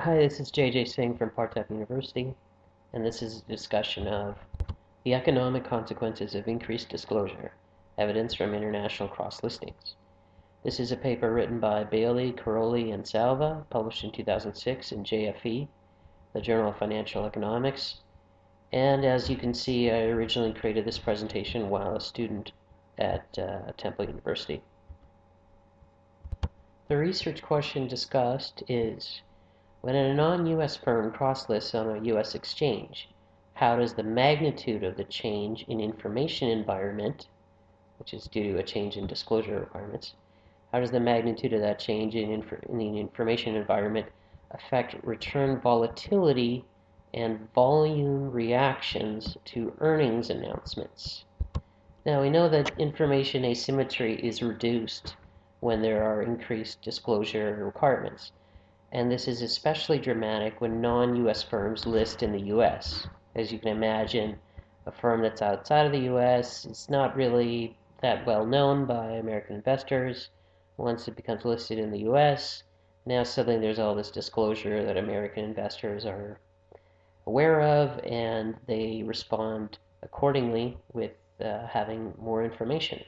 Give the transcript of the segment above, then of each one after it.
Hi, this is JJ Singh from Partap University, and this is a discussion of the economic consequences of increased disclosure, evidence from international cross-listings. This is a paper written by Bailey, Karolyi, and Salva, published in 2006 in JFE, the Journal of Financial Economics. And as you can see, I originally created this presentation while a student at Temple University. The research question discussed is, when a non-US firm cross-lists on a US exchange, how does the magnitude of the change in information environment, which is due to a change in disclosure requirements, how does the magnitude of that change in the information environment affect return volatility and volume reactions to earnings announcements? Now, we know that information asymmetry is reduced when there are increased disclosure requirements. And this is especially dramatic when non-US firms list in the US. As you can imagine, a firm that's outside of the US is not really that well known by American investors. Once it becomes listed in the US, now suddenly there's all this disclosure that American investors are aware of, and they respond accordingly with having more information.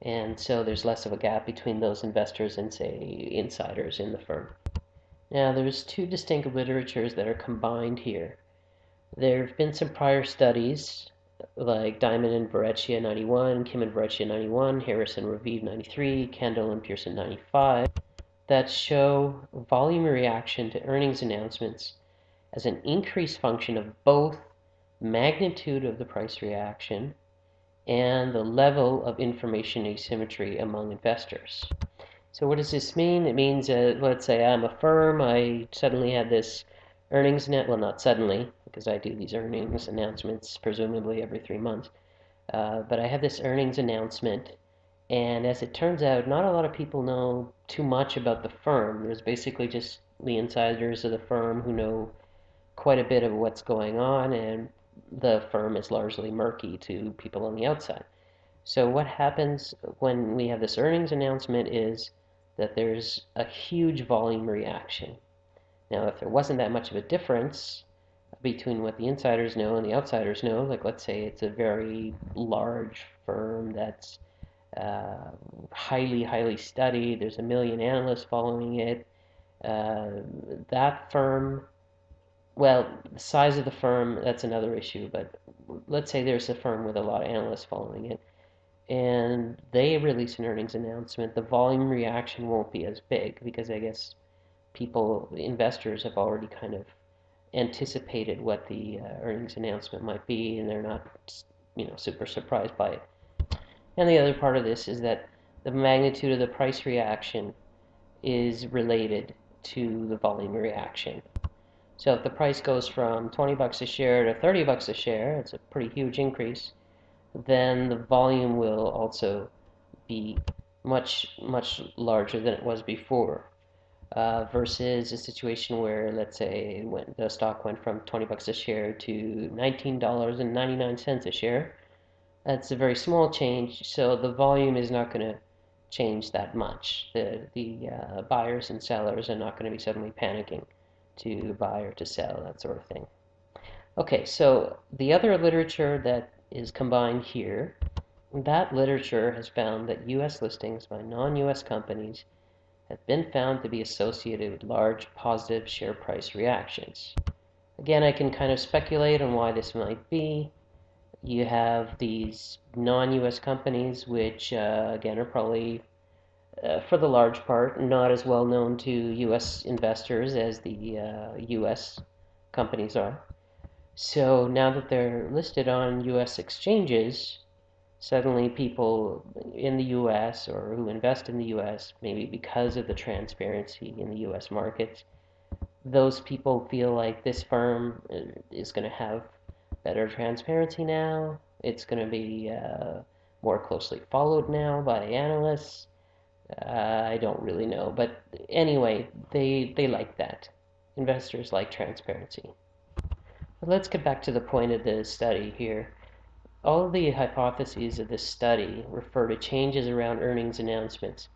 And so there's less of a gap between those investors and, say, insiders in the firm. Now, there's two distinct literatures that are combined here. There have been some prior studies, like Diamond and Varechia 91, Kim and Varechia 91, Harris and Raviv 93, Kendall and Pearson 95, that show volume reaction to earnings announcements as an increased function of both magnitude of the price reaction and the level of information asymmetry among investors. So what does this mean? It means, let's say I'm a firm. I suddenly had this earnings net. Well, not suddenly, because I do these earnings announcements presumably every 3 months. But I had this earnings announcement, and as it turns out, not a lot of people know too much about the firm. There's basically just the insiders of the firm who know quite a bit of what's going on, and the firm is largely murky to people on the outside. So what happens when we have this earnings announcement is that there's a huge volume reaction. Now, if there wasn't that much of a difference between what the insiders know and the outsiders know, like let's say it's a very large firm that's highly studied, there's a million analysts following it, uh, that firm, well, the size of the firm, that's another issue, but let's say there's a firm with a lot of analysts following it and they release an earnings announcement, the volume reaction won't be as big because I guess people, investors, have already kind of anticipated what the earnings announcement might be, and they're not, super surprised by it. And the other part of this is that the magnitude of the price reaction is related to the volume reaction. So if the price goes from 20 bucks a share to 30 bucks a share, it's a pretty huge increase, then the volume will also be much larger than it was before. Versus a situation where, let's say, when the stock went from 20 bucks a share to $19.99 a share, that's a very small change, so the volume is not going to change that much. The buyers and sellers are not going to be suddenly panicking to buy or to sell, that sort of thing. Okay, so the other literature that is combined here, that literature has found that U.S. listings by non-U.S. companies have been found to be associated with large positive share price reactions. Again, I can kind of speculate on why this might be. You have these non-US companies, which again are probably, for the large part, not as well known to US investors as the US companies are. So now that they're listed on US exchanges, suddenly people in the US or who invest in the US, maybe because of the transparency in the US markets, those people feel like this firm is going to have better transparency now. It's going to be more closely followed now by analysts. I don't really know. But anyway, they like that. Investors like transparency. But let's get back to the point of the study here. All of the hypotheses of this study refer to changes around earnings announcements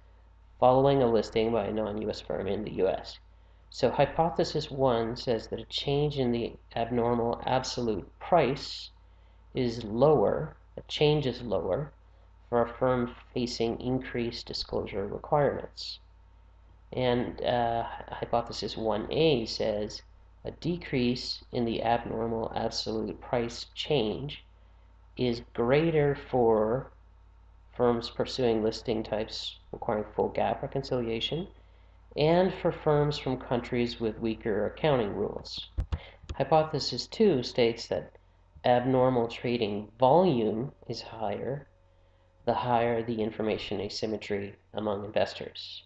following a listing by a non-US firm in the US. So hypothesis 1 says that a change in the abnormal absolute price is lower, a change is lower for a firm facing increased disclosure requirements. And hypothesis 1A says a decrease in the abnormal absolute price change is greater for firms pursuing listing types requiring full GAAP reconciliation and for firms from countries with weaker accounting rules. Hypothesis 2 states that abnormal trading volume is higher, the higher the information asymmetry among investors.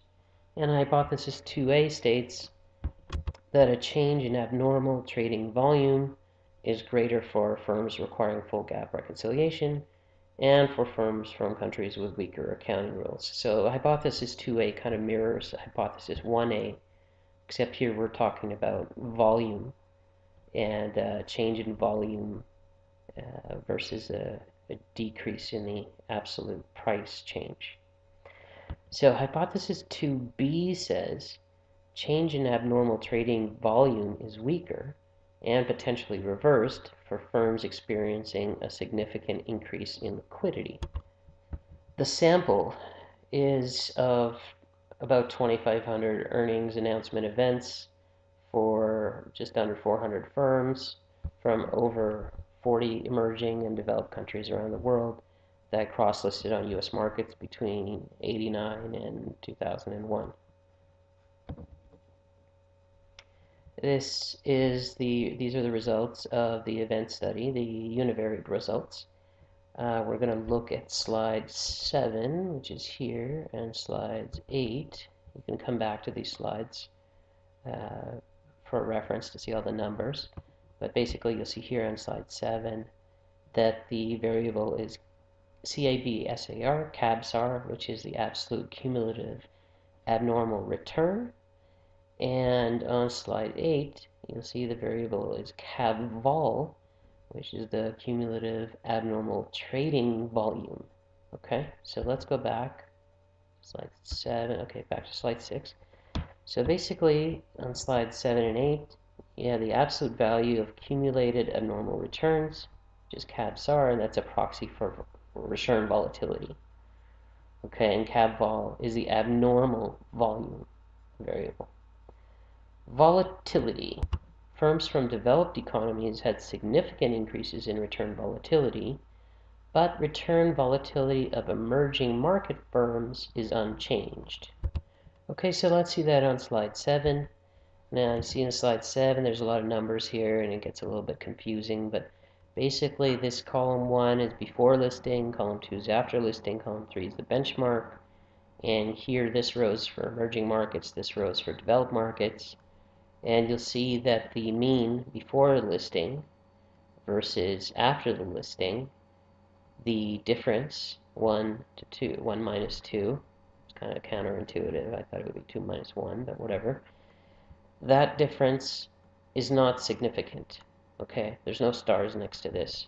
And hypothesis 2A states that a change in abnormal trading volume is greater for firms requiring full GAAP reconciliation and for firms from countries with weaker accounting rules. So hypothesis 2A kind of mirrors hypothesis 1A, except here we're talking about volume and change in volume versus a decrease in the absolute price change. So hypothesis 2B says change in abnormal trading volume is weaker and potentially reversed for firms experiencing a significant increase in liquidity. The sample is of about 2,500 earnings announcement events for just under 400 firms from over 40 emerging and developed countries around the world that cross-listed on U.S. markets between '89 and 2001. These are the results of the event study, the univariate results. We're going to look at slide 7, which is here, and slide 8. You can come back to these slides for reference to see all the numbers. But basically, you'll see here on slide 7 that the variable is CABSAR, CABSAR, which is the absolute cumulative abnormal return. And on slide 8, you'll see the variable is CABVOL, which is the cumulative abnormal trading volume. Okay, so let's go back. Slide 7, okay, back to slide 6. So basically, on slides 7 and 8, you have the absolute value of accumulated abnormal returns, which is CABSAR, and that's a proxy for return volatility. Okay, and CABVOL is the abnormal volume variable. Volatility. Firms from developed economies had significant increases in return volatility, but return volatility of emerging market firms is unchanged. Okay, so let's see that on slide 7. Now, you see in slide 7, there's a lot of numbers here, and it gets a little bit confusing, but basically this column 1 is before listing, column 2 is after listing, column 3 is the benchmark, and here this row is for emerging markets, this row is for developed markets, and you'll see that the mean before listing versus after the listing, the difference 1 to 2, 1 minus 2, it's kind of counterintuitive. I thought it would be 2 minus 1, but whatever. That difference is not significant. Okay, there's no stars next to this.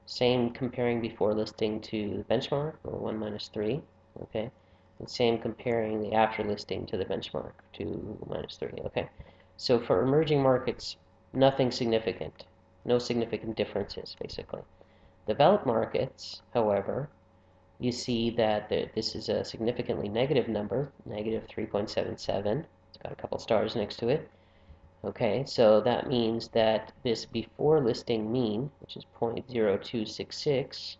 Same comparing before listing to the benchmark, or 1 minus 3. Okay, and same comparing the after listing to the benchmark, 2 minus 3. Okay, so for emerging markets, nothing significant. No significant differences, basically. Developed markets, however, you see that this is a significantly negative number, negative 3.77. It's got a couple stars next to it. Okay, so that means that this before listing mean, which is 0.0266,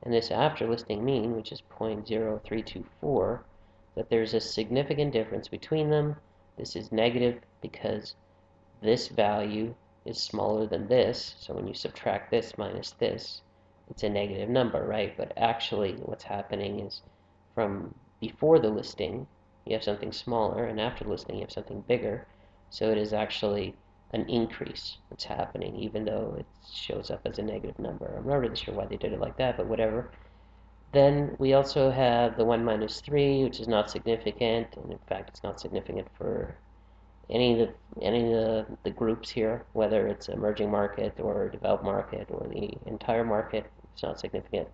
and this after listing mean, which is 0.0324, that there's a significant difference between them. This is negative because this value is smaller than this, so when you subtract this minus this, it's a negative number, right? But actually what's happening is from before the listing, you have something smaller, and after the listing, you have something bigger. So it is actually an increase that's happening, even though it shows up as a negative number. I'm not really sure why they did it like that, but whatever. Then we also have the 1 minus 3, which is not significant, and in fact it's not significant for any of the groups here, whether it's emerging market or developed market or the entire market, it's not significant.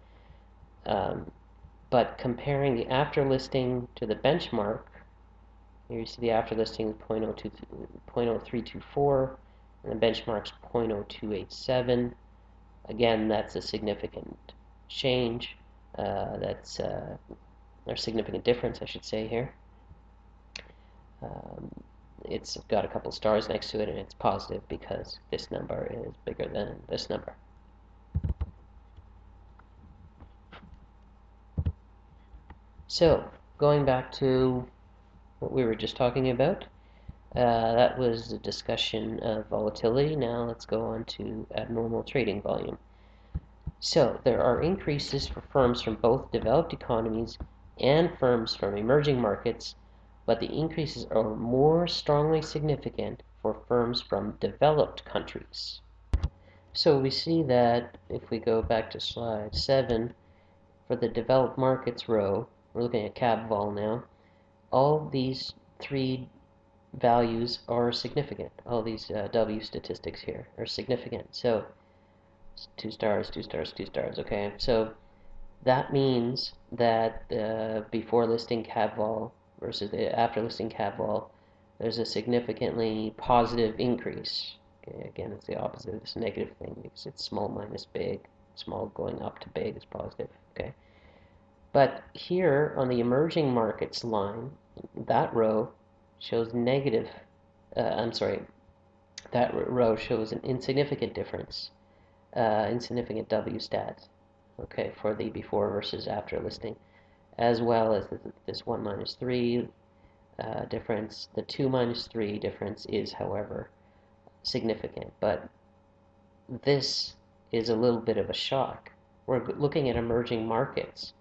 But comparing the after listing to the benchmark, Here you see the after listing is 0.0324, and the benchmark's 0.0287. Again, that's a significant change. Or significant difference, I should say here. It's got a couple stars next to it, and it's positive because this number is bigger than this number. So, going back to what we were just talking about, that was a discussion of volatility. Now let's go on to abnormal trading volume. So, there are increases for firms from both developed economies and firms from emerging markets, but the increases are more strongly significant for firms from developed countries. So we see that if we go back to slide 7, for the developed markets row, we're looking at CAB vol now, all these three values are significant. All these W statistics here are significant. So 2 stars, 2 stars, 2 stars, okay? So that means that before listing CAB vol versus the after listing CAB vol, there's a significantly positive increase. Okay, again, it's the opposite of this negative thing because it's small minus big. Small going up to big is positive. Okay, but here on the emerging markets line, that row shows negative. That row shows an insignificant difference, insignificant W stat. Okay, for the before versus after listing, as well as this 1 minus 3 difference. The 2 minus 3 difference is, however, significant, but this is a little bit of a shock. We're looking at emerging markets.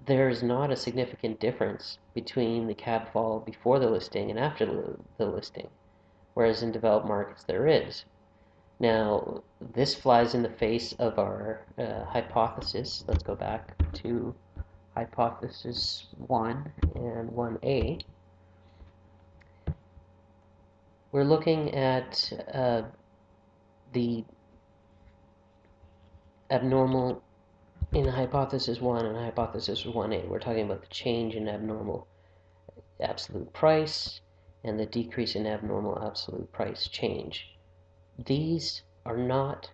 There's not a significant difference between the CAB vol before the listing and after the listing, whereas in developed markets there is. Now, this flies in the face of our hypothesis. Let's go back to hypothesis 1 and 1a. We're looking at the abnormal in hypothesis 1 and hypothesis 1a. We're talking about the change in abnormal absolute price and the decrease in abnormal absolute price change. These are not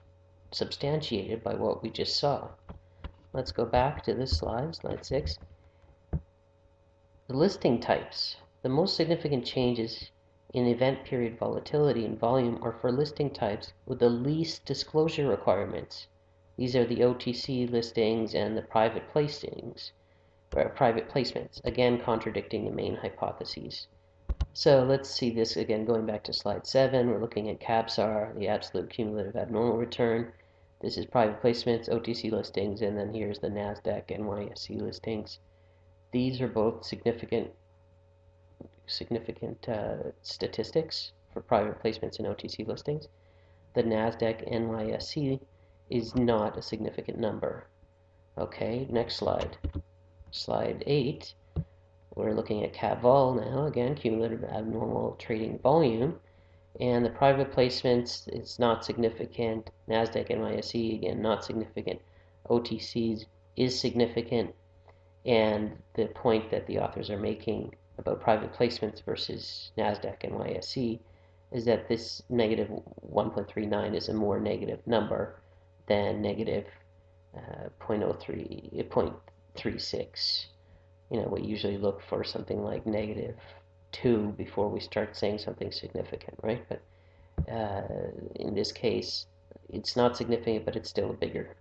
substantiated by what we just saw. Let's go back to this slide, slide 6. The listing types. The most significant changes in event period volatility and volume are for listing types with the least disclosure requirements. These are the OTC listings and the private placements, again contradicting the main hypotheses. So let's see this again, going back to slide 7. We're looking at CABSAR, the absolute cumulative abnormal return. This is private placements, OTC listings, and then here's the NASDAQ NYSE listings. These are both significant statistics for private placements and OTC listings. The NASDAQ NYSE is not a significant number. Okay, next slide. Slide 8. We're looking at CAB vol now, again, cumulative abnormal trading volume. And the private placements is not significant. NASDAQ NYSE, again, not significant. OTCs is significant. And the point that the authors are making about private placements versus NASDAQ NYSE is that this negative 1.39 is a more negative number than negative 0.36. We usually look for something like negative 2 before we start saying something significant, right? But in this case, it's not significant, but it's still a bigger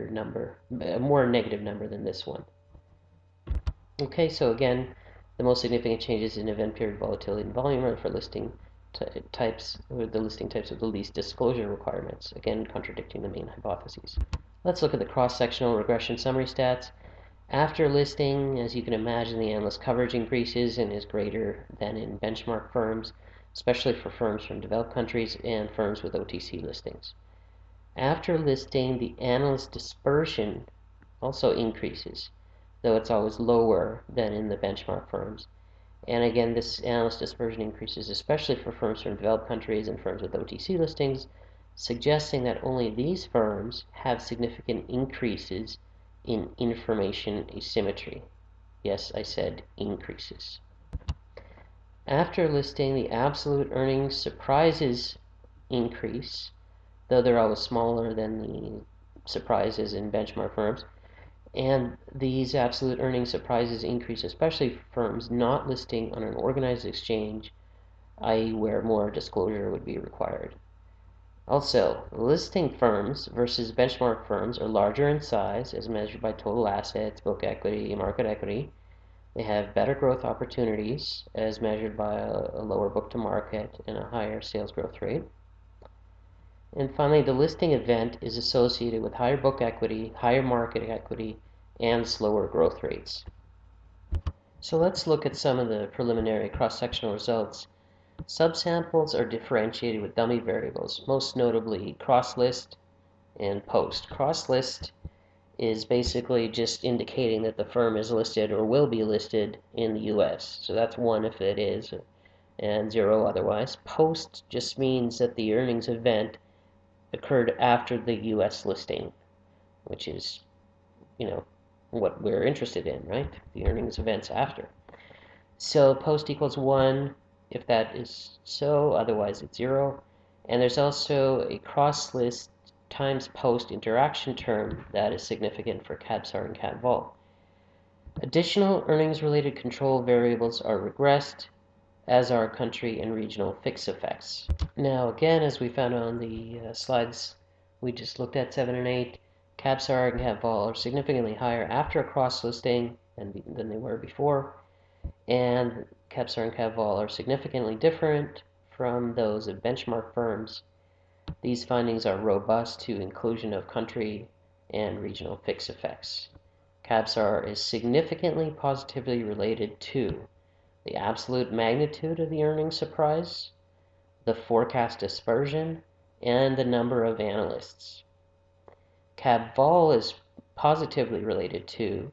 number, a more negative number than this one. Okay, so again, the most significant changes in event period volatility and volume are for listing types, or the listing types with the least disclosure requirements, again contradicting the main hypotheses. Let's look at the cross-sectional regression summary stats. After listing, as you can imagine, the analyst coverage increases and is greater than in benchmark firms, especially for firms from developed countries and firms with OTC listings. After listing, the analyst dispersion also increases, though it's always lower than in the benchmark firms. And again, this analyst dispersion increases especially for firms from developed countries and firms with OTC listings, suggesting that only these firms have significant increases in information asymmetry. Yes, I said increases. After listing, the absolute earnings surprises increase, though they're always smaller than the surprises in benchmark firms. And these absolute earnings surprises increase, especially for firms not listing on an organized exchange, i.e., where more disclosure would be required. Also, listing firms versus benchmark firms are larger in size as measured by total assets, book equity, market equity. They have better growth opportunities as measured by a lower book to market and a higher sales growth rate. And finally, the listing event is associated with higher book equity, higher market equity, and slower growth rates. So let's look at some of the preliminary cross-sectional results. Subsamples are differentiated with dummy variables, most notably cross-list and post. Cross-list is basically just indicating that the firm is listed or will be listed in the US. So that's 1 if it is, and 0 otherwise. Post just means that the earnings event occurred after the US listing, which is, what we're interested in, right? The earnings events after. So post equals 1 if that is so, otherwise it's 0. And there's also a cross-list times post interaction term that is significant for CABSAR and CAB-VOL. Additional earnings-related control variables are regressed, as are country and regional fix effects. Now again, as we found on the slides we just looked at, 7 and 8, CABSAR and CAB-VOL are significantly higher after a cross-listing than they were before, and CABSAR and CAB-VOL are significantly different from those of benchmark firms. These findings are robust to inclusion of country and regional fix effects. CABSAR is significantly positively related to the absolute magnitude of the earnings surprise, the forecast dispersion, and the number of analysts. CAB-VOL is positively related to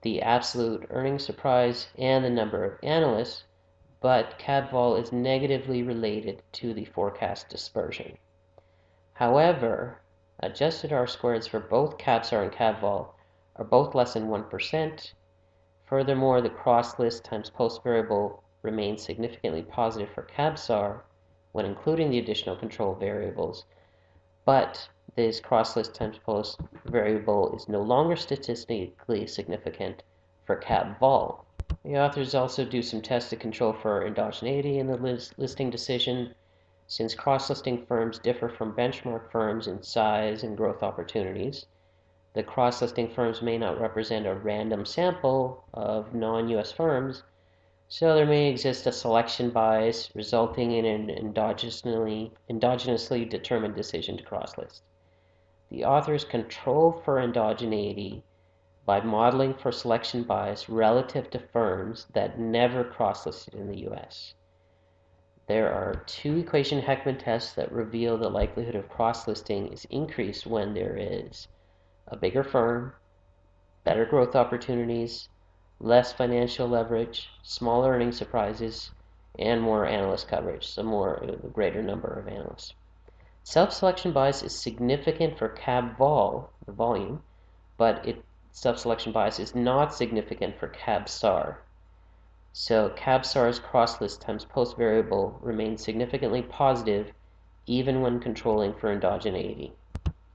the absolute earnings surprise and the number of analysts, but CAB-VOL is negatively related to the forecast dispersion. However, adjusted R-squareds for both CABSAR and CAB-VOL are both less than 1%. Furthermore, the cross-list times post variable remains significantly positive for CABSAR when including the additional control variables, but this cross-list times post variable is no longer statistically significant for CAB-VOL. The authors also do some tests to control for endogeneity in the listing decision. Since cross-listing firms differ from benchmark firms in size and growth opportunities, the cross-listing firms may not represent a random sample of non-US firms, so there may exist a selection bias resulting in an endogenously determined decision to cross-list. The authors control for endogeneity by modeling for selection bias relative to firms that never cross-listed in the US. There are 2 equation Heckman tests that reveal the likelihood of cross-listing is increased when there is a bigger firm, better growth opportunities, less financial leverage, smaller earnings surprises, and more analyst coverage, so a greater number of analysts. Self-selection bias is significant for CAB-VOL, the volume, but self-selection bias is not significant for CAB-SAR. So CAB-SAR's cross-list times post variable remains significantly positive even when controlling for endogeneity.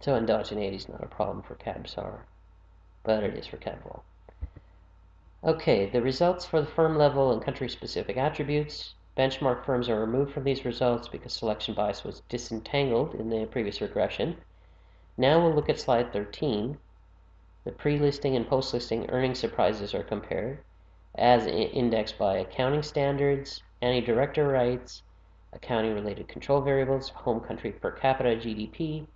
So endogeneity is not a problem for CAB-SAR, but it is for CAB-VOL. Okay, the results for the firm level and country-specific attributes. Benchmark firms are removed from these results because selection bias was disentangled in the previous regression. Now we'll look at slide 13. The pre-listing and post-listing earnings surprises are compared as indexed by accounting standards, anti-director rights, accounting-related control variables, home country per capita GDP,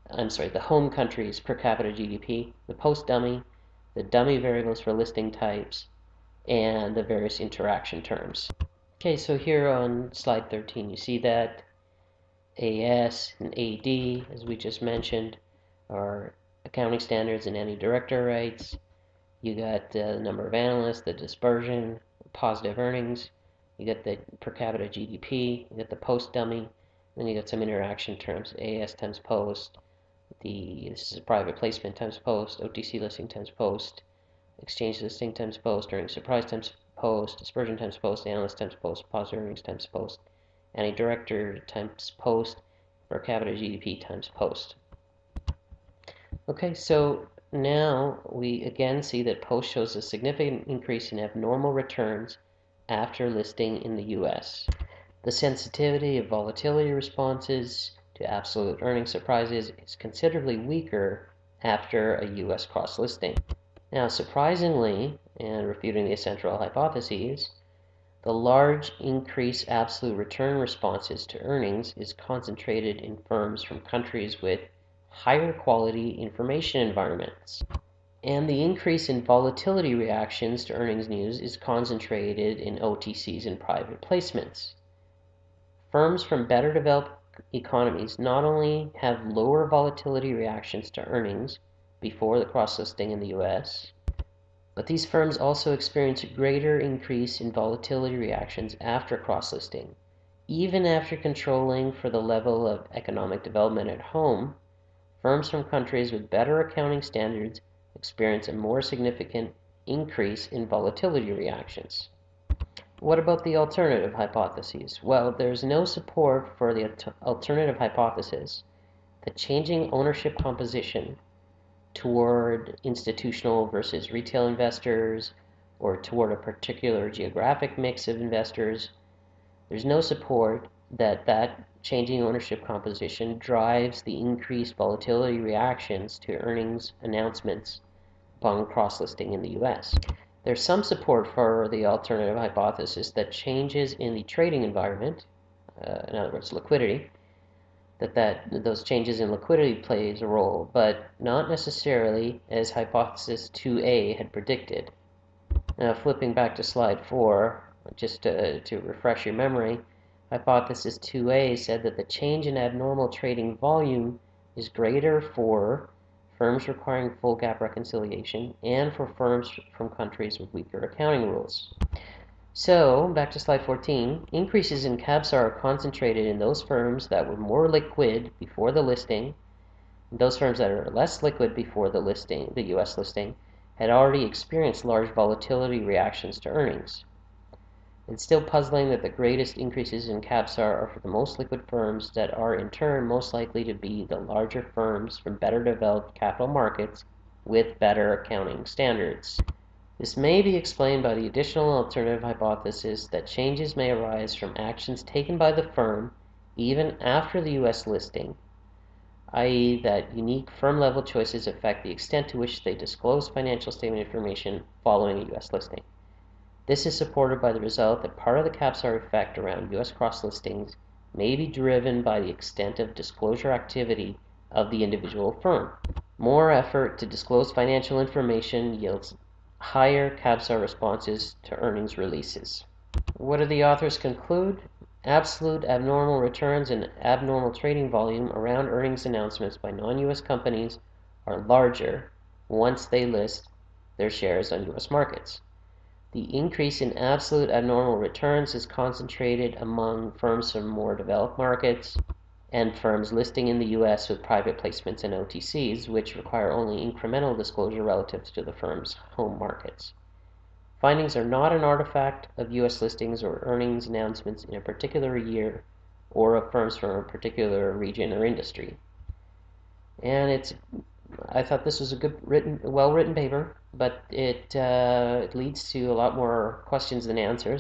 the home country's per capita GDP, the post-dummy, the dummy variables for listing types, and the various interaction terms. Okay, so here on slide 13 you see that AS and AD, as we just mentioned, are accounting standards and anti-director rights. You got the number of analysts, the dispersion, positive earnings, you got the per capita GDP, you got the post-dummy, then you got some interaction terms, AS times post, this is a private placement times post, OTC listing times post, exchange listing times post, earnings surprise times post, dispersion times post, analyst times post, positive earnings times post, and a director times post, per capita GDP times post. Okay, so now we again see that post shows a significant increase in abnormal returns after listing in the US. The sensitivity of volatility responses to absolute earnings surprises is considerably weaker after a US cross listing. Now, surprisingly, and refuting the central hypotheses, the large increase absolute return responses to earnings is concentrated in firms from countries with higher quality information environments. And the increase in volatility reactions to earnings news is concentrated in OTCs and private placements. Firms from better developed economies not only have lower volatility reactions to earnings before the cross-listing in the US, but these firms also experience a greater increase in volatility reactions after cross-listing. Even after controlling for the level of economic development at home, firms from countries with better accounting standards experience a more significant increase in volatility reactions. What about the alternative hypotheses? Well, there's no support for the alternative hypothesis that changing ownership composition toward institutional versus retail investors or toward a particular geographic mix of investors, there's no support that changing ownership composition drives the increased volatility reactions to earnings announcements upon cross-listing in the US. There's some support for the alternative hypothesis that changes in the trading environment, in other words, liquidity, that those changes in liquidity plays a role, but not necessarily as hypothesis 2A had predicted. Now, flipping back to slide 4, just to refresh your memory, hypothesis 2A said that the change in abnormal trading volume is greater for firms requiring full gap reconciliation and for firms from countries with weaker accounting rules. So, back to slide 14, increases in CABSAR are concentrated in those firms that were more liquid before the listing. Those firms that are less liquid before the listing, the US listing, had already experienced large volatility reactions to earnings. It's still puzzling that the greatest increases in CABSAR are for the most liquid firms that are in turn most likely to be the larger firms from better developed capital markets with better accounting standards. This may be explained by the additional alternative hypothesis that changes may arise from actions taken by the firm even after the US listing, i.e. that unique firm-level choices affect the extent to which they disclose financial statement information following a US listing. This is supported by the result that part of the CABSAR effect around US cross-listings may be driven by the extent of disclosure activity of the individual firm. More effort to disclose financial information yields higher CABSAR responses to earnings releases. What do the authors conclude? Absolute abnormal returns and abnormal trading volume around earnings announcements by non-US companies are larger once they list their shares on US markets. The increase in absolute abnormal returns is concentrated among firms from more developed markets and firms listing in the US with private placements and OTCs, which require only incremental disclosure relative to the firm's home markets. Findings are not an artifact of US listings or earnings announcements in a particular year or of firms from a particular region or industry. And I thought this was a well-written paper, but it leads to a lot more questions than answers.